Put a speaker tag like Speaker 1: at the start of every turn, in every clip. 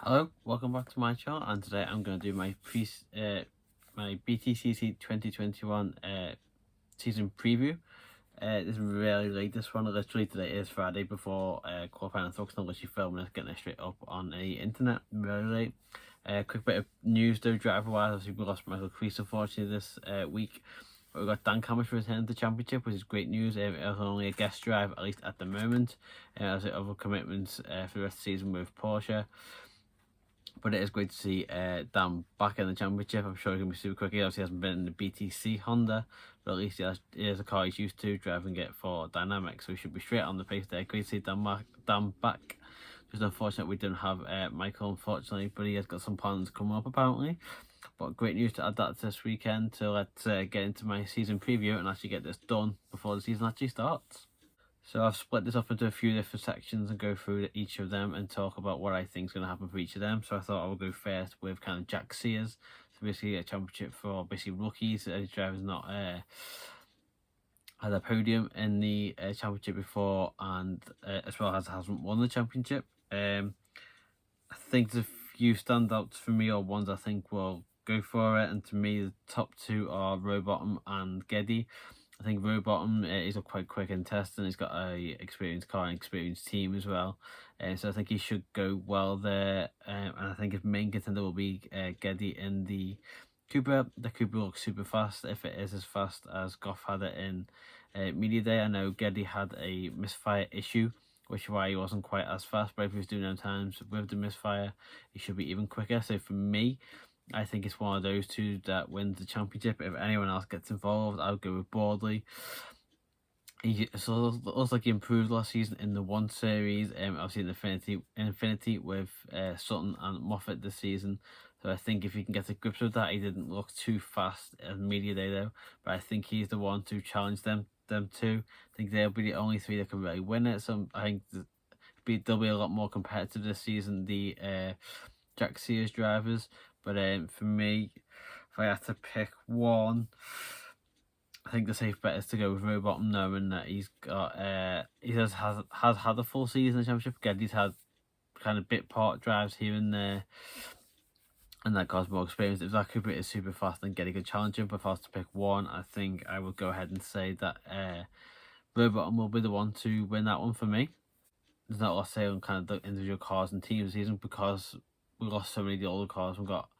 Speaker 1: Hello, welcome back to my channel, and today I'm going to do my my BTCC 2021 season preview. This is really late. This one literally today is Friday before qualifying. I'm literally filming it, getting it straight up on the internet. Really late. Quick bit of news though, driver wise. Obviously we lost Michael Kreis unfortunately this week. But we got Dan Camish returning to the championship, which is great news. It was only a guest drive, at least at the moment. As other commitments for the rest of the season with Porsche. But it is great to see Dan back in the championship. I'm sure he's going to be super quick. He obviously hasn't been in the BTC Honda, but at least he has a car he's used to driving it for Dynamic, so he should be straight on the pace there. Great to see Dan back. Just unfortunate we didn't have Michael, unfortunately, but he has got some plans coming up apparently. But great news to add that to this weekend. So let's get into my season preview and actually get this done before the season actually starts. So I've split this up into a few different sections and go through each of them and talk about what I think is going to happen for each of them. So I thought I would go first with kind of Jack Sears. So basically a championship for basically rookies. His driver's not had a podium in the championship before, and as well as hasn't won the championship. I think there's a few standouts for me, or ones I think will go for it. And to me, the top two are Rowbottom and Geddy. I think Rowbottom is a quite quick in testing. He's got a experienced car and experienced team as well, so I think he should go well there. And I think his main contender will be Geddy in the Cooper. The Cooper looks super fast. If it is as fast as Goff had it in media day, I know Geddy had a misfire issue, which is why he wasn't quite as fast. But if he was doing them times with the misfire, he should be even quicker. So for me, I think it's one of those two that wins the championship. If anyone else gets involved, I would go with Boardley. He looks like he improved last season in the 1 Series, obviously in Infinity with Sutton and Moffat this season. So I think if he can get to grips with that, he didn't look too fast at media day though. But I think he's the one to challenge them two. I think they'll be the only three that can really win it. So I think they'll be a lot more competitive this season. The Jack Sears drivers. But for me, if I had to pick one, I think the safe bet is to go with Rowbottom, knowing that he's got he has had a full season in the championship. Again, he's had kind of bit part drives here and there, and that causes more experience. If that Cooper is super fast, then Geddy could challenge him. But if I was to pick one, I think I would go ahead and say that Rowbottom will be the one to win that one for me. There's not a lot to say on kind of the individual cars and teams this season because we lost so many of the older cars. We've got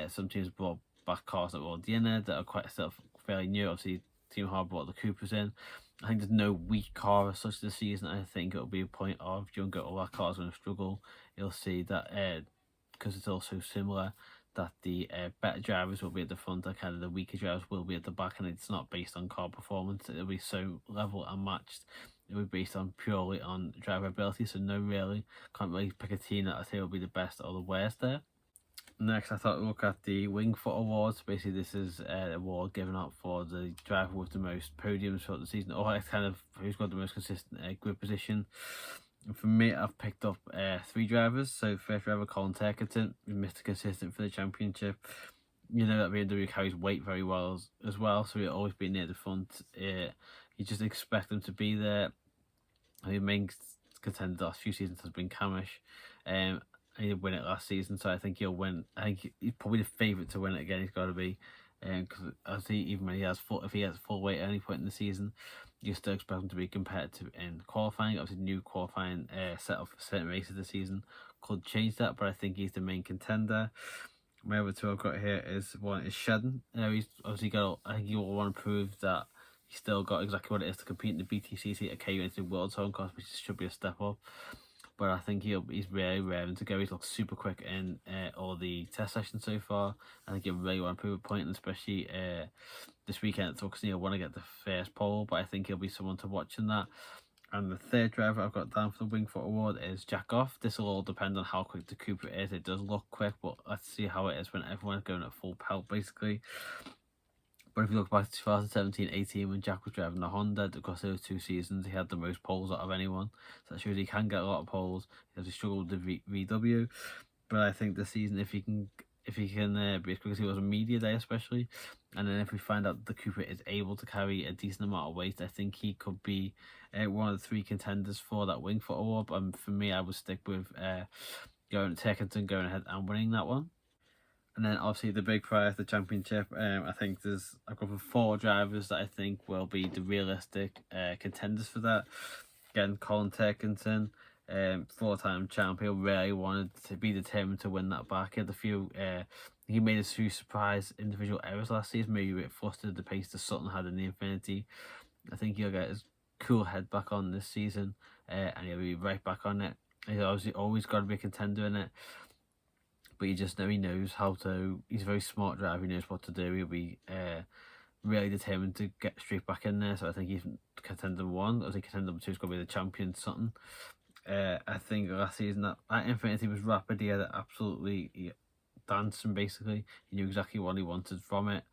Speaker 1: some teams brought back cars that were already in there that are quite still fairly new. Obviously, Team Hard brought the Coopers in. I think there's no weak car as such this season. I think it'll be a point of younger all that cars going to struggle. You'll see that because it's also similar that the better drivers will be at the front, and kind of the weaker drivers will be at the back, and it's not based on car performance. It'll be so level and matched. It will be based on purely on driver ability. So no, really can't really pick a team that I think will be the best or the worst there. Next, I thought we'd look at the Wingfoot Awards. Basically, this is an award given out for the driver with the most podiums throughout the season, or it's kind of who's got the most consistent grid position. And for me, I've picked up 3 drivers. So first driver, Colin Turkington, Mr. Consistent for the championship. You know that BMW carries weight very well as well, so he'll always be near the front. You just expect him to be there. The main contender the last few seasons has been Camish. And he did win it last season, so I think he'll win. I think he's probably the favourite to win it again. He's got to be, because as even when if he has full weight at any point in the season, you still expect him to be competitive in qualifying. Obviously, new qualifying set up for certain races this season could change that, but I think he's the main contender. My other two I've got here is one is Shedden. He's obviously got. I think he will want to prove that he's still got exactly what it is to compete in the BTCC at KU into World Touring Cars, which should be a step up. But I think he's really raring to go. He's looked super quick in all the test sessions so far. I think he'll really want to prove a point, and especially this weekend at Tucson, he'll want to get the first pole. But I think he'll be someone to watch in that. And the third driver I've got down for the Wingfoot Award is Jack Goff. This will all depend on how quick the Cooper is. It does look quick, but let's see how it is when everyone's going at full pelt, basically. But if you look back to 2017-18 when Jack was driving the Honda, across those 2 seasons, he had the most poles out of anyone. So that shows he can get a lot of poles. He has struggled with the VW. But I think this season, if he can be as quick as he was on media day especially, and then if we find out the Cooper is able to carry a decent amount of weight, I think he could be one of the 3 contenders for that Wingfoot Award. But for me, I would stick with Turkington going ahead and winning that one. And then obviously the big prize, the championship. I think I've got 4 drivers that I think will be the realistic contenders for that. Again, Colin Turkington, 4-time champion, really wanted to be determined to win that back. He had a few. He made a few surprise individual errors last season. Maybe a bit flustered the pace that Sutton had in the Infinity. I think he'll get his cool head back on this season, and he'll be right back on it. He's obviously always got to be a contender in it, but he knows how to. He's a very smart driver. He knows what to do. He'll be really determined to get straight back in there. So I think he's contender 1. I think contender 2 is going to be the champion Sutton. I think last season that Infinity was rapid. He had it absolutely dancing. Basically, he knew exactly what he wanted from it.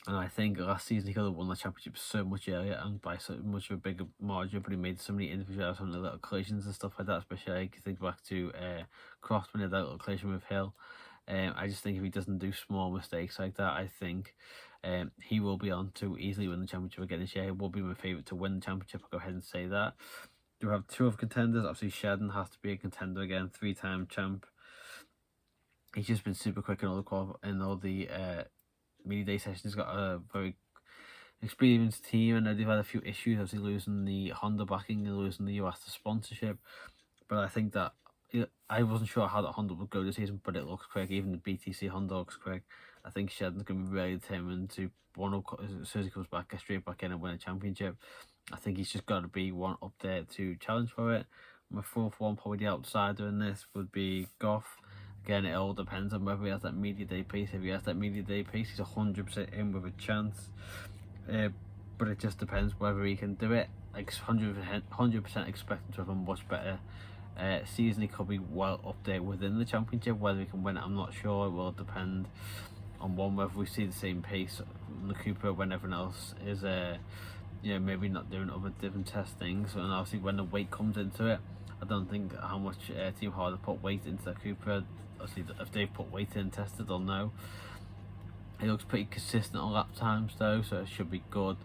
Speaker 1: And I think last season he could have won the championship so much earlier and by so much of a bigger margin, but he made so many individual, some little collisions and stuff like that. Especially I think back to Croft when he had that little collision with Hill. I just think if he doesn't do small mistakes like that, I think he will be on to easily win the championship again this year. He will be my favourite to win the championship. I'll go ahead and say that. Do have 2 other contenders. Obviously, Shedden has to be a contender again, 3-time champ. He's just been super quick in all the media day sessions. He's got a very experienced team, and they've had a few issues, obviously losing the Honda backing and losing the US sponsorship. But I think that I wasn't sure how that Honda would go this season, but it looks quick. Even the BTC Honda looks quick. I think Shedden's going to be really determined to as soon as he comes back, get straight back in and win a championship. I think he's just got to be one up there to challenge for it. My 4th one, probably the outsider in this, would be Goff. Again, it all depends on whether he has that media day pace. If he has that media day pace, he's 100% in with a chance. But it just depends whether he can do it. Like 100% expecting to have a much better season. He could be well up there within the championship. Whether he can win it, I'm not sure. It will depend on whether we see the same pace on the Cooper when everyone else is maybe not doing other different testings. And obviously when the weight comes into it, I don't think how much Team Harder put weight into the Cooper. Obviously, if they've put weight in and tested, they'll know. He looks pretty consistent on lap times though, so it should be good.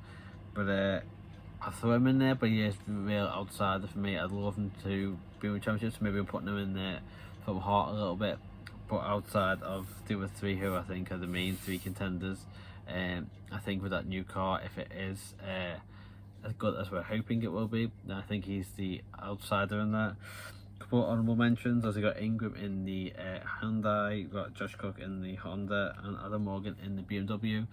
Speaker 1: But I throw him in there, but he is a real outsider for me. I'd love him to be with championships. Maybe I'm putting him in there from heart a little bit. But outside of the other 3 who I think are the main 3 contenders, I think with that new car, if it is as good as we're hoping it will be, then I think he's the outsider in that. Couple of honourable mentions, as we got Ingram in the Hyundai, we've got Josh Cook in the Honda, and Adam Morgan in the BMW.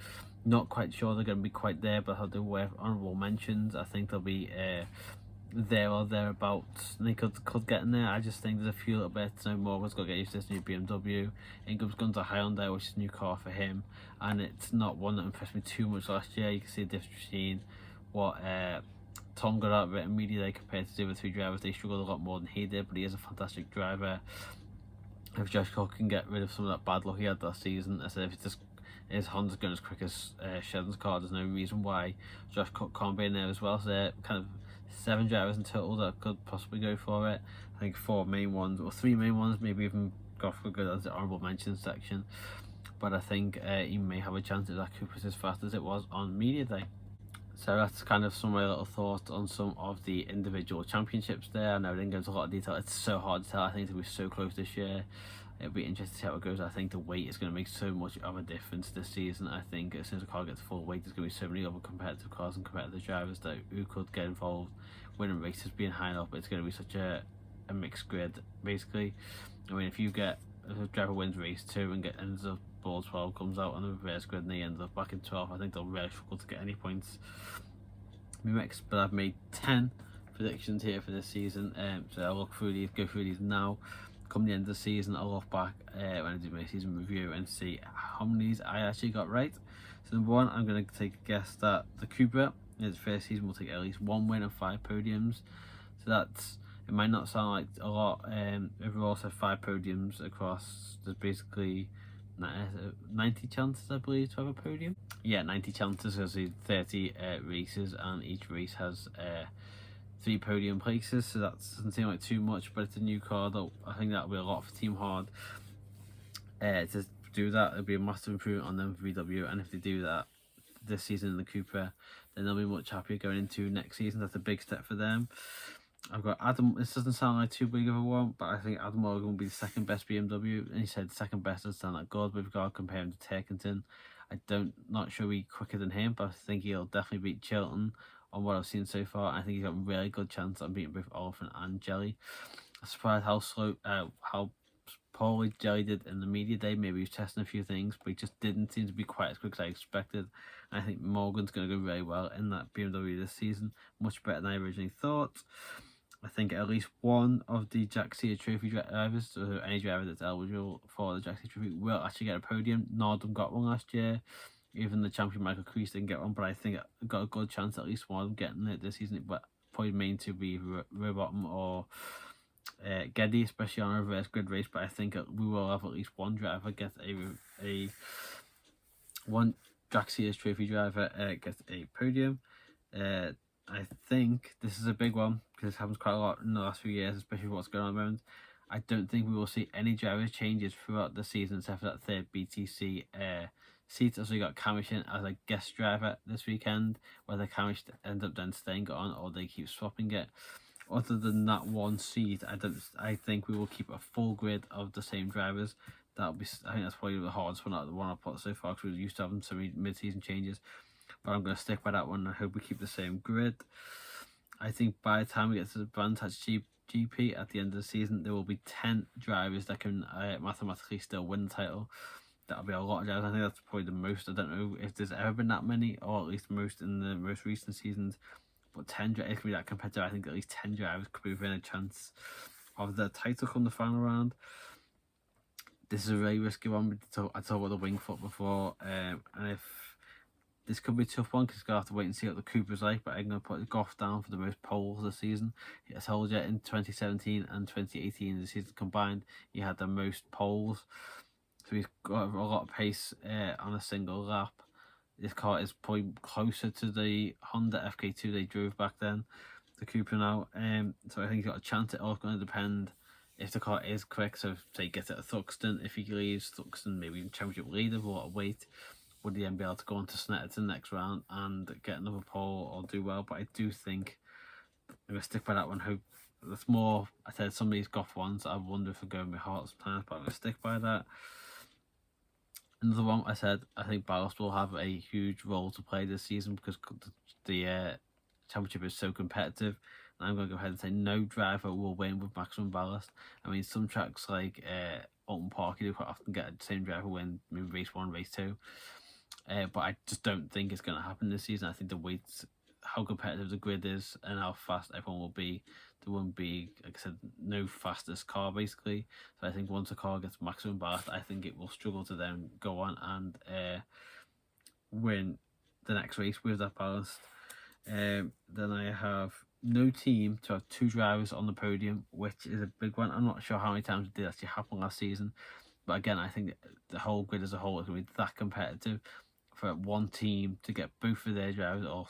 Speaker 1: Not quite sure they're going to be quite there, but I'll do honourable mentions. I think they'll be there or thereabouts. They could get in there. I just think there's a few little bits. So Morgan's got to get used to this new BMW. Ingram's gone to Hyundai, which is a new car for him, and it's not one that impressed me too much last year. You can see the difference between what Tom got out of it immediately compared to the other 3 drivers. They struggled a lot more than he did, but he is a fantastic driver. If Josh Cook can get rid of some of that bad luck he had last season, I said if it's just his Honda's going as quick as Shedden's car, there's no reason why Josh Cook can't be in there as well. So they're kind of 7 drivers in total that could possibly go for it. I think 4 main ones, or 3 main ones, maybe even Goff could go as the honourable mention section. But I think he may have a chance if that Cooper's as fast as it was on media day. So that's kind of some of my little thoughts on some of the individual championships there. I know I didn't go into a lot of detail. It's so hard to tell. I think it's going to be so close this year. It'll be interesting to see how it goes. I think the weight is going to make so much of a difference this season. I think as soon as a car gets full weight, there's going to be so many other competitive cars and competitive drivers who could get involved, winning races, being high up. It's going to be such a mixed grid, basically. I mean, if a driver wins race 2 and ends up ball 12, comes out on the reverse grid and they end up back in 12, I think they'll really struggle to get any points. But I've made 10 predictions here for this season, so I'll go through these now. Come the end of the season, I'll look back when I do my season review and see how many I actually got right. So number 1, I'm going to take a guess that the Cooper in its first season will take at least 1 win and 5 podiums. So it might not sound like a lot. Overall, so 5 podiums across. There's basically 90 chances, I believe, to have a podium. Yeah, 90 chances, because 30 races, and each race has 3 podium places, so that doesn't seem like too much, but it's a new car though. I think that'll be a lot for Team Hard to do that. It'll be a massive improvement on them for VW, and if they do that this season in the Cooper, then they'll be much happier going into next season. That's a big step for them. I've got Adam. This doesn't sound like too big of a one, but I think Adam Morgan will be the second best BMW. And he said second best doesn't sound that good. We've got to compare him to Turkington. Not sure he's quicker than him, but I think he'll definitely beat Chilton on what I've seen so far. I think he's got a really good chance of beating both Oliphant and Jelly. I'm surprised how poorly Jelly did in the media day. Maybe he was testing a few things, but he just didn't seem to be quite as quick as I expected. And I think Morgan's going to go really well in that BMW this season, much better than I originally thought. I think at least one of the Jack Sear Trophy drivers, so any driver that's eligible for the Jack Sear Trophy, will actually get a podium. None of them got one last year. Even the champion Michael Crease didn't get one, but I think I got a good chance at least one of them getting it this season. But probably main to be Rowbottom or Geddy, especially on a reverse grid race. But I think we will have at least one driver get one Jack Sears Trophy driver get a podium. I think this is a big one because it happens quite a lot in the last few years, especially what's going on at the moment. I don't think we will see any driver changes throughout the season except for that third BTC seat. Also, you got Camish in as a guest driver this weekend, whether Camish ends up then staying on or they keep swapping it. Other than that one seat, I think we will keep a full grid of the same drivers. I think that's probably the hardest one out of the one I've put so far because we're used to having so many mid-season changes. But I'm going to stick by that one. I hope we keep the same grid. I think by the time we get to the Vantage GP at the end of the season, there will be 10 drivers that can mathematically still win the title. That'll be a lot of drivers. I think that's probably the most. I don't know if there's ever been that many, or at least most in the most recent seasons. But 10 drivers, it can be that competitive. I think at least 10 drivers could be within a chance of the title come the final round. This is a really risky one. I talked about the wing foot before, and if this could be a tough one because you're going to have to wait and see what the Cooper's like, but I'm going to put Goff down for the most poles this season. I told you in 2017 and 2018, the season combined, he had the most poles. So he's got a lot of pace on a single lap. This car is probably closer to the Honda FK2 they drove back then, the Cooper now. So I think he's got a chance. It's all going to depend if the car is quick. So say he gets it at Thuxton, if he leaves Thuxton, maybe championship leader with a lot of weight, would he then be able to go on to Snetterton next round and get another pole or do well? But I do think I'm going to stick by that one. Hope that's more. I said some of these Goff ones, I wonder if I go with my heart sometimes, but I'm going to stick by that. Another one I said, I think Ballast will have a huge role to play this season because the championship is so competitive. And I'm going to go ahead and say no driver will win with maximum ballast. I mean, some tracks like Alton Park, you do quite often get the same driver win, maybe race 1, race 2. But I just don't think it's going to happen this season. I think the weights, how competitive the grid is and how fast everyone will be, there won't be, like I said, no fastest car basically. So I think once a car gets maximum ballast, I think it will struggle to then go on and win the next race with that ballast. Then I have no team to have 2 drivers on the podium, which is a big one. I'm not sure how many times it did actually happen last season, but again, I think the whole grid as a whole is going to be that competitive for one team to get both of their drivers or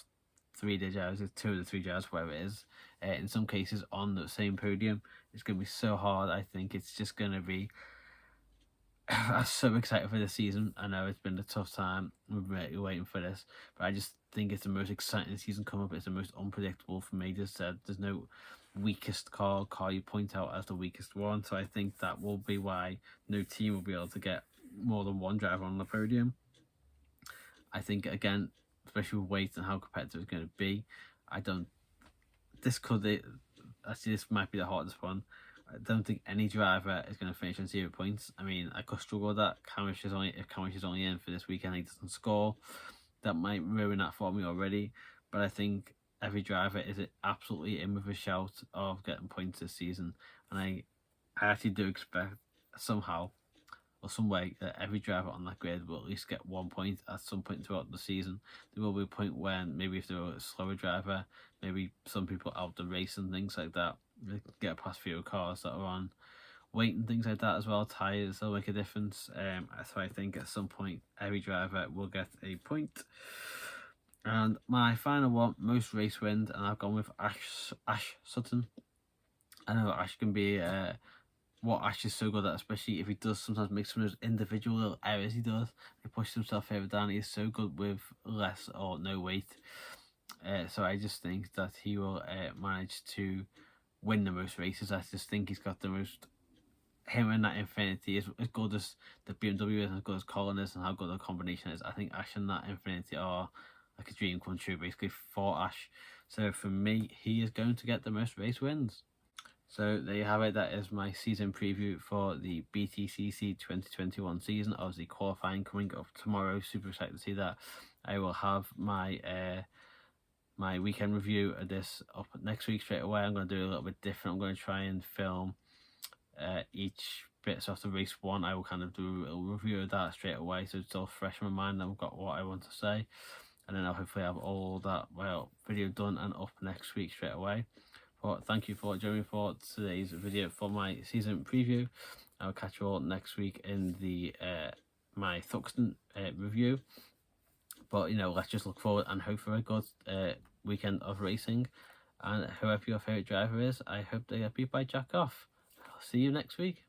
Speaker 1: 3 of their drivers, 2 of the 3 drivers, whatever it is, in some cases on the same podium. It's going to be so hard. I think it's just going to be. I'm so excited for this season. I know it's been a tough time. We're really waiting for this, but I just think it's the most exciting season coming up. It's the most unpredictable for me. There's no weakest car you point out as the weakest one. So I think that will be why no team will be able to get more than one driver on the podium. I think again, especially with weight and how competitive it's going to be, this might be the hardest one. I don't think any driver is going to finish on 0 points. I mean, I could struggle with that. If Camish is only in for this weekend, he doesn't score, that might ruin that for me already. But I think every driver is absolutely in with a shout of getting points this season, and I actually do expect somehow or some way that every driver on that grid will at least get 1 point at some point throughout the season. There will be a point when maybe if they're a slower driver, maybe some people out the race and things like that, they get past fewer cars that are on weight and things like that as well. Tyres will make a difference. So I think at some point every driver will get a point. And my final one, most race wins, and I've gone with Ash Sutton. I know Ash can be what Ash is so good at, especially if he does sometimes make some of those individual little errors he does. He pushes himself further down. He's so good with less or no weight. So I just think that he will manage to win the most races. I just think he's got the most. Him and that Infiniti is as good as the BMW is, as good as Colin is, and how good the combination is. I think Ash and that Infiniti are like a dream come true, basically, for Ash. So for me, he is going to get the most race wins. So there you have it. That is my season preview for the BTCC 2021 season. Obviously, qualifying coming up tomorrow. Super excited to see that. I will have my my weekend review of this up next week straight away. I'm going to do a little bit different. I'm going to try and film each bits after race one. I will kind of do a little review of that straight away, so it's all fresh in my mind. I've got what I want to say, and then I'll hopefully have all that video done and up next week straight away. But thank you for joining me for today's video for my season preview. I'll catch you all next week in the my Thuxton review. But let's just look forward and hope for a good weekend of racing. And whoever your favourite driver is, I hope they get beat by Jack Off. I'll see you next week.